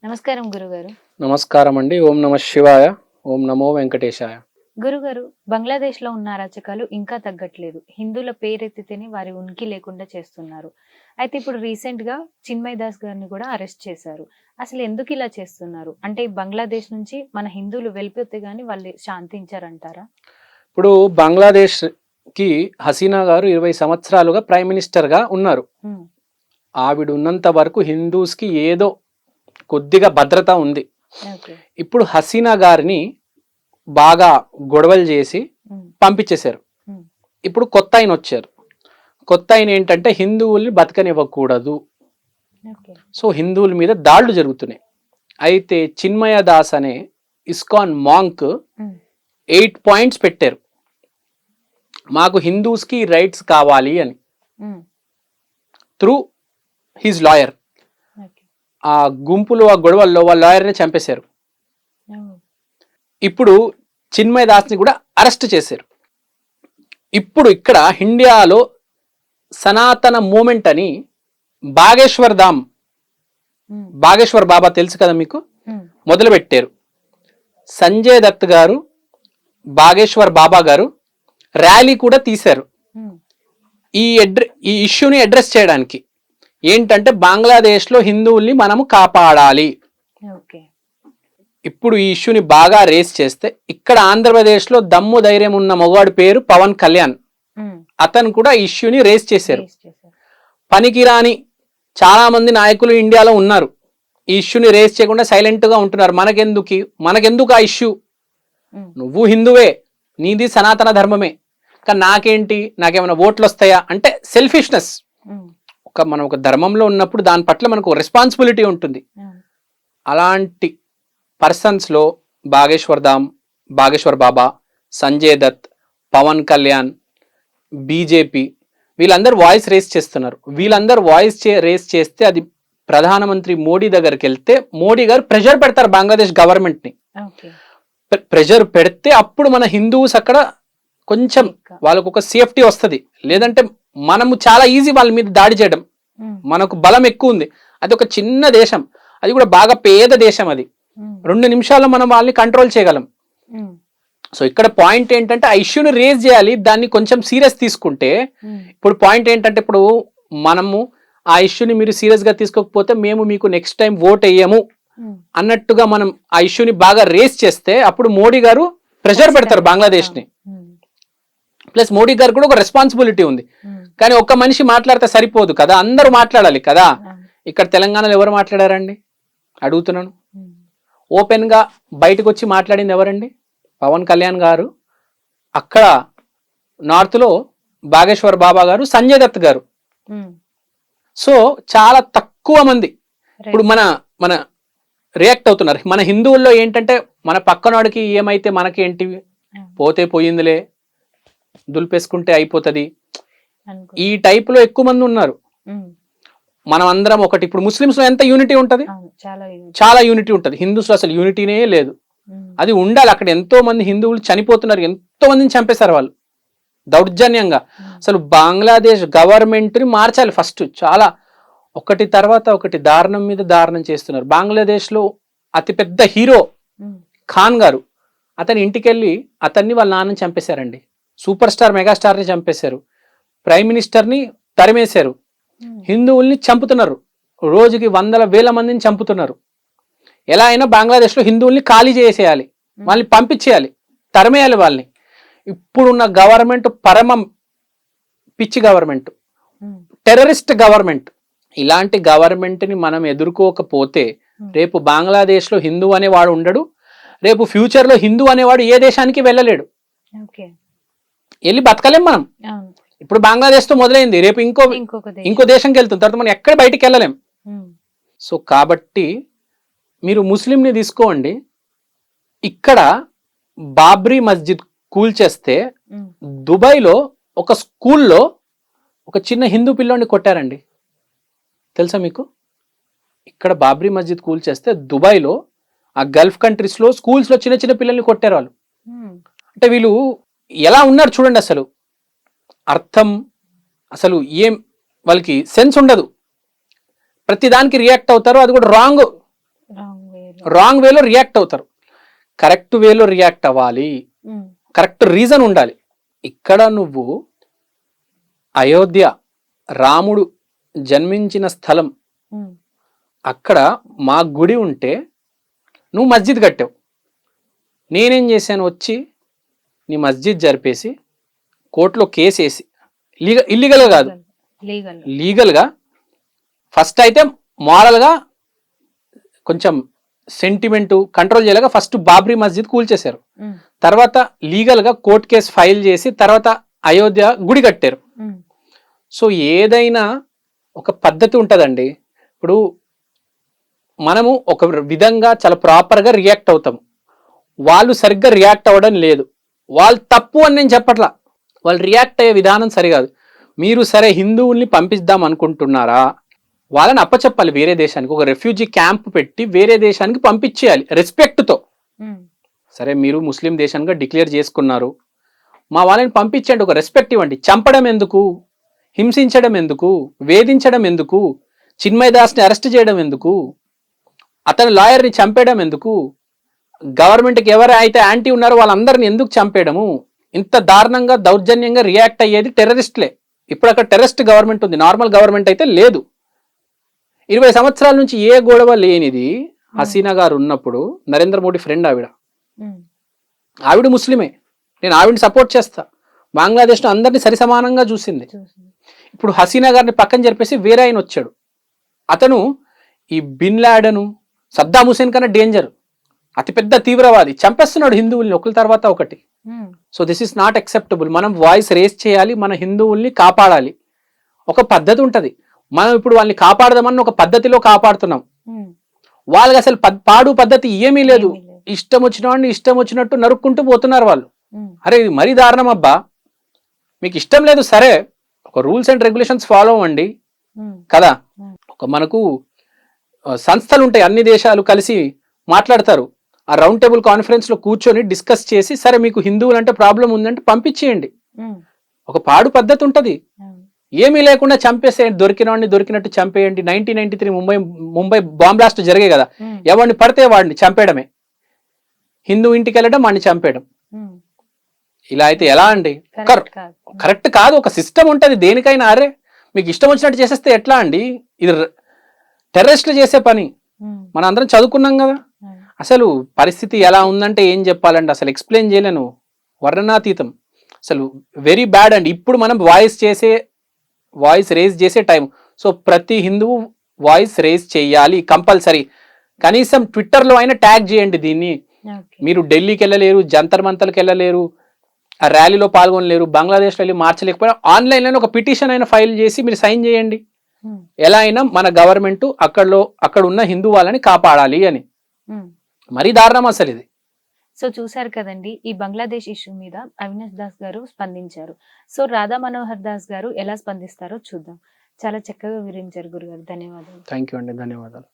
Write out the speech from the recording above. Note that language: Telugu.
నమస్కారం గురుగారు. నమస్కారం అండి. ఓం నమ శివాయ. ఓం నమో వెంకటేశాయ. గురుగారు, బంగ్లాదేశ్‌లో ఉన్న అరాచకాలు ఇంకా తగ్గట్లేదు. హిందువుల పేరెత్తితేనే వారి ఉనికి లేకుండా చేస్తున్నారు. అయితే ఇప్పుడు రీసెంట్‌గా చిన్మయ్ దాస్ గారిని కూడా అరెస్ట్ చేశారు. అసలు ఎందుకు ఇలా చేస్తున్నారు? అంటే బంగ్లాదేశ్ నుంచి మన హిందువులు వెళ్ళిపోతే గాని వాళ్ళు శాంతించరంటారా? ఇప్పుడు బంగ్లాదేశ్‌కి హసీనా గారు 20 సంవత్సరాలుగా ప్రైమ్ మినిస్టర్‌గా ఉన్నారు. హ్మ్. ఆవిడ ఉన్నంత వరకు హిందూస్‌కి ఏదో కొద్దిగా భద్రత ఉంది. ఓకే. ఇప్పుడు హసీనా గారిని బాగా గొడవలు చేసి హ్మ్. పంపించేశారు. హ్మ్. ఇప్పుడు కొత్త ఆయన వచ్చారు. కొత్త ఆయన ఏంటంటే హిందువుల్ని బతకనివ్వకూడదు. ఓకే. సో హిందువుల మీద దాడులు జరుగుతున్నాయి. అయితే చిన్మయ దాస్ అనే ఇస్కాన్ మాంక్ హ్మ్. 8 పాయింట్స్ పెట్టారు. మాకు హిందూస్కి రైట్స్ కావాలి అని. హ్మ్. Through his lawyer. ఓకే. ఆ గుంపులు ఆ గొడవల్లో వాళ్ళ లాయర్ని చంపేశారు. ఓహ్! ఇప్పుడు చిన్మయ్ దాస్ని కూడా అరెస్ట్ చేశారు. ఇప్పుడు ఇక్కడ ఇండియాలో సనాతన మూమెంట్ అని బాగేశ్వర్ ధామ్, హ్మ్. బాగేశ్వర్ బాబా తెలుసు కదా మీకు, హ్మ్. మొదలుపెట్టారు. సంజయ్ దత్ గారు, బాగేశ్వర్ బాబా గారు ర్యాలీ కూడా తీశారు హ్మ్. ఈ ఇష్యూని అడ్రస్ చేయడానికి. ఏంటంటే బంగ్లాదేశ్లో హిందువుల్ని మనము కాపాడాలి. ఓకే. ఇప్పుడు ఈ ఇష్యూని బాగా రేస్ చేస్తే ఇక్కడ ఆంధ్రప్రదేశ్లో దమ్ము ధైర్యం ఉన్న మగవాడి పేరు పవన్ కళ్యాణ్. హ్మ్. అతను కూడా ఈ ఇష్యూని రేస్ చేశారు. రేస్ చేశారు. పనికిరాని చాలా మంది నాయకులు ఇండియాలో ఉన్నారు. ఈ ఇష్యూని రేస్ చేయకుండా సైలెంట్గా ఉంటున్నారు. మనకెందుకు ఆ ఇష్యూ? హ్మ్. నువ్వు హిందువే, నీది సనాతన ధర్మమే, కానీ నాకేంటి, నాకేమైనా ఓట్లు వస్తాయా అంటే సెల్ఫిష్నెస్. హ్మ్. మనం ఒక ధర్మంలో ఉన్నప్పుడు దాని పట్ల మనకు రెస్పాన్సిబిలిటీ ఉంటుంది. అవును. అలాంటి పర్సన్స్లో బాగేశ్వర్ ధామ్, బాగేశ్వర్ బాబా, సంజయ్ దత్, పవన్ కళ్యాణ్, బీజేపీ వీళ్ళందరూ వాయిస్ రేస్ చేస్తున్నారు. వీళ్ళందరూ వాయిస్ రేస్ చేస్తే అది ప్రధానమంత్రి మోడీ దగ్గరికి వెళ్తే మోడీ గారు ప్రెషర్ పెడతారు బంగ్లాదేశ్ గవర్నమెంట్ని. ఓకే. ప్రెషర్ పెడితే అప్పుడు మన హిందూస్ అక్కడ కొంచెం వాళ్ళకు ఒక సేఫ్టీ వస్తుంది. లేదంటే మనము చాలా ఈజీ వాళ్ళ మీద దాడి చేయడం. హ్మ్. మనకు బలం ఎక్కువ ఉంది. అది ఒక చిన్న దేశం, అది కూడా బాగా పేద దేశం. అది హ్మ్. 2 నిమిషాల్లో మనం వాళ్ళని కంట్రోల్ చేయగలం. హ్మ్. సో ఇక్కడ పాయింట్ ఏంటంటే ఆ ఇష్యూని రేజ్ చేయాలి, దాన్ని కొంచెం సీరియస్ తీసుకుంటే. హ్మ్. ఇప్పుడు పాయింట్ ఏంటంటే ఇప్పుడు మనము ఆ ఇష్యూని మీరు సీరియస్గా తీసుకోకపోతే మేము మీకు నెక్స్ట్ టైం ఓట్ వేయము హ్మ్. అన్నట్టుగా మనం ఆ ఇష్యూని బాగా రేస్ చేస్తే అప్పుడు మోడీ గారు ప్రెషర్ పెడతారు బంగ్లాదేశ్ని. హ్మ్. ప్లస్ మోడీ గారు కూడా ఒక రెస్పాన్సిబిలిటీ ఉంది. హ్మ్. కానీ ఒక్క మనిషి మాట్లాడితే సరిపోదు కదా, అందరూ మాట్లాడాలి కదా. అవును. ఇక్కడ తెలంగాణలో ఎవరు మాట్లాడారండి అడుగుతున్నాను. హ్మ్. ఓపెన్గా బయటకు వచ్చి మాట్లాడింది ఎవరండి? పవన్ కళ్యాణ్ గారు. అక్కడ నార్త్లో బాగేశ్వర్ బాబా గారు, సంజయ్ దత్ గారు. హ్మ్. సో చాలా తక్కువ మంది ఇప్పుడు రైట్. మన రియాక్ట్ అవుతున్నారు. మన హిందువుల్లో ఏంటంటే మన పక్కనోడికి ఏమైతే మనకేంటి, అవును. పోతే పోయిందిలే, దులిపేసుకుంటే అయిపోతుంది, ఈ అనుకుంటా. టైప్లో ఎక్కువ మంది ఉన్నారు. హ్మ్. మనం అందరం ఒకటి. ఇప్పుడు ముస్లిమ్స్లో ఎంత యూనిటీ ఉంటుంది? అవును. చాలా యూనిటీ ఉంటుంది. హిందూస్లో అసలు యూనిటీనే లేదు. హ్మ్. అది ఉండాలి. అక్కడ ఎంతో మంది హిందువులు చనిపోతున్నారు, ఎంతో మందిని చంపేశారు వాళ్ళు దౌర్జన్యంగా. హ్మ్. అసలు బంగ్లాదేశ్ గవర్నమెంట్ని మార్చాలి ఫస్ట్. చాలా ఒకటి తర్వాత ఒకటి దారుణం మీద దారుణం చేస్తున్నారు. బంగ్లాదేశ్లో అతిపెద్ద హీరో హ్మ్. ఖాన్ గారు, అతని ఇంటికి వెళ్ళి అతన్ని వాళ్ళ నాన్నని చంపేశారండి. సూపర్ స్టార్ మెగాస్టార్ని చంపేశారు. ప్రైమ్ మినిస్టర్ని తరిమేశారు. హ్మ్. హిందువుల్ని చంపుతున్నారు. రోజుకి వందల వేల మందిని చంపుతున్నారు. ఎలా అయినా బంగ్లాదేశ్లో హిందువుల్ని ఖాళీ చేసేయాలి, వాళ్ళని పంపించేయాలి, తరిమేయాలి వాళ్ళని. ఇప్పుడున్న గవర్నమెంట్ పరమం పిచ్చి గవర్నమెంట్, హ్మ్. Terrorist government. ఇలాంటి గవర్నమెంట్ని మనం ఎదుర్కోకపోతే రేపు బంగ్లాదేశ్లో హిందూ అనేవాడు ఉండడు. రేపు ఫ్యూచర్లో హిందూ అనేవాడు ఏ దేశానికి వెళ్ళలేడు. ఓకే. వెళ్ళి బతకలేం మనం. అవును. ఇప్పుడు బంగ్లాదేశ్తో మొదలైంది, రేపు ఇంకో దేశంకి వెళ్తుంది, తర్వాత మనం ఎక్కడ బయటికి వెళ్ళలేం. హ్మ్. సో కాబట్టి మీరు ముస్లింని తీసుకోండి, ఇక్కడ బాబ్రీ మస్జిద్ కూల్చేస్తే హ్మ్. దుబాయ్లో ఒక స్కూల్లో ఒక చిన్న హిందూ పిల్లోడిని కొట్టారండి, తెలుసా మీకు? ఇక్కడ బాబ్రీ మస్జిద్ కూల్చేస్తే దుబాయ్లో ఆ గల్ఫ్ కంట్రీస్లో స్కూల్స్లో చిన్న చిన్న పిల్లల్ని కొట్టారు వాళ్ళు. హ్మ్. అంటే వీళ్ళు ఎలా ఉన్నారు చూడండి. అసలు అర్థం, అసలు ఏం వాళ్ళకి సెన్స్ ఉండదు. ప్రతిదానికి రియాక్ట్ అవుతారు, అది కూడా రాంగ్. రాంగ్ వేలో రియాక్ట్ అవుతారు. కరెక్ట్ వేలో రియాక్ట్ అవ్వాలి, ఉమ్, కరెక్ట్ రీజన్ ఉండాలి. ఇక్కడ నువ్వు అయోధ్య రాముడు జన్మించిన స్థలం, ఉమ్, అక్కడ మా గుడి ఉంటే నువ్వు మస్జిద్ కట్టావు. నేనేం చేశాను, వచ్చి నీ మస్జిద్ జరిపేసి కోర్టులో కేసు వేసి ఇల్లీగల్గా కాదు, లీగల్. లీగల్గా ఫస్ట్ అయితే మారల్గా కొంచెం సెంటిమెంటు కంట్రోల్ చేయలేక ఫస్ట్ బాబ్రీ మస్జిద్ కూల్చేశారు. ఉమ్, తర్వాత లీగల్గా కోర్టు కేసు ఫైల్ చేసి తర్వాత అయోధ్య గుడి కట్టారు. ఉమ్, సో ఏదైనా ఒక పద్ధతి ఉంటుందండి. ఇప్పుడు మనము ఒక విధంగా చాలా ప్రాపర్గా రియాక్ట్ అవుతాం, వాళ్ళు సరిగ్గా రియాక్ట్ అవ్వడం లేదు. వాళ్ళు తప్పు అని నేను చెప్పట్లా, వాళ్ళు రియాక్ట్ అయ్యే విధానం సరికాదు. మీరు సరే హిందువుల్ని పంపిద్దాం అనుకుంటున్నారా, వాళ్ళని అప్పచెప్పాలి వేరే దేశానికి, ఒక రెఫ్యూజీ క్యాంప్ పెట్టి వేరే దేశానికి పంపించేయాలి రెస్పెక్ట్తో. ఉమ్, సరే మీరు ముస్లిం దేశంగా డిక్లేర్ చేసుకున్నారు, మా వాళ్ళని పంపించండి, ఒక రెస్పెక్ట్ ఇవ్వండి. చంపడం ఎందుకు, హింసించడం ఎందుకు, వేధించడం ఎందుకు, చిన్మయ్ దాస్ని అరెస్ట్ చేయడం ఎందుకు, అతని లాయర్ని చంపేయడం ఎందుకు, గవర్నమెంట్కి ఎవరైతే యాంటీ ఉన్నారో వాళ్ళందరిని ఎందుకు చంపేయడము? ఇంత దారుణంగా దౌర్జన్యంగా రియాక్ట్ అయ్యేది టెర్రరిస్ట్లే. ఇప్పుడు అక్కడ టెర్రరిస్ట్ గవర్నమెంట్ ఉంది, నార్మల్ గవర్నమెంట్ అయితే లేదు. 20 సంవత్సరాల నుంచి ఏ గొడవ లేనిది హసీనా గారు ఉన్నప్పుడు, నరేంద్ర మోడీ ఫ్రెండ్ ఆవిడ, ఉమ్, ఆవిడ ముస్లిమే, నేను ఆవిడని సపోర్ట్ చేస్తా. బంగ్లాదేశ్లో అందరినీ సరిసమానంగా చూసింది. చూసింది. ఇప్పుడు హసీనా గారిని పక్కన జరిపేసి వేరే ఆయన వచ్చాడు. అతను ఈ బిన్ లాడెను, సద్దాం హుసేన్ కన్నా డేంజర్, అతిపెద్ద తీవ్రవాది, చంపేస్తున్నాడు హిందువుల్ని ఒకరి తర్వాత ఒకటి. Um, so this is not acceptable. మనం వాయిస్ రేస్ చేయాలి, మన హిందువుల్ని కాపాడాలి. ఒక పద్ధతి ఉంటుంది, మనం ఇప్పుడు వాళ్ళని కాపాడదామని ఒక పద్ధతిలో కాపాడుతున్నాం. ఉమ్, వాళ్ళకి అసలు పాడు పద్ధతి ఏమీ లేదు, ఏమీ లేదు. ఇష్టం వచ్చిన వాడిని ఇష్టం వచ్చినట్టు నరుక్కుంటూ పోతున్నారు వాళ్ళు. ఉమ్, అరే ఇది మరీ దారుణం అబ్బా. మీకు ఇష్టం లేదు సరే, ఒక రూల్స్ అండ్ రెగ్యులేషన్స్ ఫాలో అవ్వండి ఉమ్, కదా. ఉమ్, ఒక మనకు సంస్థలు ఉంటాయి, అన్ని దేశాలు కలిసి మాట్లాడతారు. ఆ రౌండ్ టేబుల్ కాన్ఫరెన్స్ లో కూర్చొని డిస్కస్ చేసి, సరే మీకు హిందువులు అంటే ప్రాబ్లం ఉందంటే పంపించేయండి. ఉమ్, ఒక పాడు పద్ధతి ఉంటుంది. అవును. ఏమీ లేకుండా చంపేసేయండి, దొరికిన వాడిని దొరికినట్టు చంపేయండి. 1993 ముంబై బాంబ్ బ్లాస్ట్ జరిగాయి కదా, ఉమ్, ఎవరిని పడితే వాడిని చంపేయడమే, హిందూ ఇంటికి వెళ్ళడం వాడిని చంపేయడం. ఉమ్, ఇలా అయితే ఎలా అండి? కరెక్ట్ కాదు. కరెక్ట్ కాదు. ఒక సిస్టమ్ ఉంటుంది దేనికైనా. అరే మీకు ఇష్టం వచ్చినట్టు చేసేస్తే ఎట్లా అండి? ఇది టెర్రరిస్టులు చేసే పని. ఉమ్, మనం అందరం చదువుకున్నాం కదా. అవును. అసలు పరిస్థితి ఎలా ఉందంటే ఏం చెప్పాలండి, అసలు ఎక్స్ప్లెయిన్ చేయలేను, వర్ణనాతీతం. అసలు వెరీ బ్యాడ్ అండి. ఇప్పుడు మనం వాయిస్ రేజ్ చేసే టైం. సో ప్రతి హిందువు వాయిస్ రేజ్ చేయాలి కంపల్సరీ. కనీసం ట్విట్టర్లో అయినా ట్యాగ్ చేయండి దీన్ని. ఓకే. మీరు ఢిల్లీకి వెళ్ళలేరు, జంతర్ మంతర్కి వెళ్ళలేరు, ఆ ర్యాలీలో పాల్గొనలేరు, బంగ్లాదేశ్లో వెళ్ళి మార్చలేకపోయినా ఆన్లైన్లో ఒక పిటిషన్ అయినా ఫైల్ చేసి మీరు సైన్ చేయండి. ఉమ్, ఎలా అయినా మన గవర్నమెంట్ అక్కడ ఉన్న హిందూ వాళ్ళని కాపాడాలి అని. ఉమ్. మరీ దారుణం అసలు ఇది. సో చూసారు కదండి, ఈ బంగ్లాదేశ్ ఇష్యూ మీద అవినాష్ దాస్ గారు స్పందించారు. సో రాధా మనోహర్ దాస్ గారు ఎలా స్పందిస్తారో చూద్దాం. చాలా చక్కగా వివరించారు గురుగారు. ధన్యవాదాలు. థ్యాంక్ యూ అండి, ధన్యవాదాలు.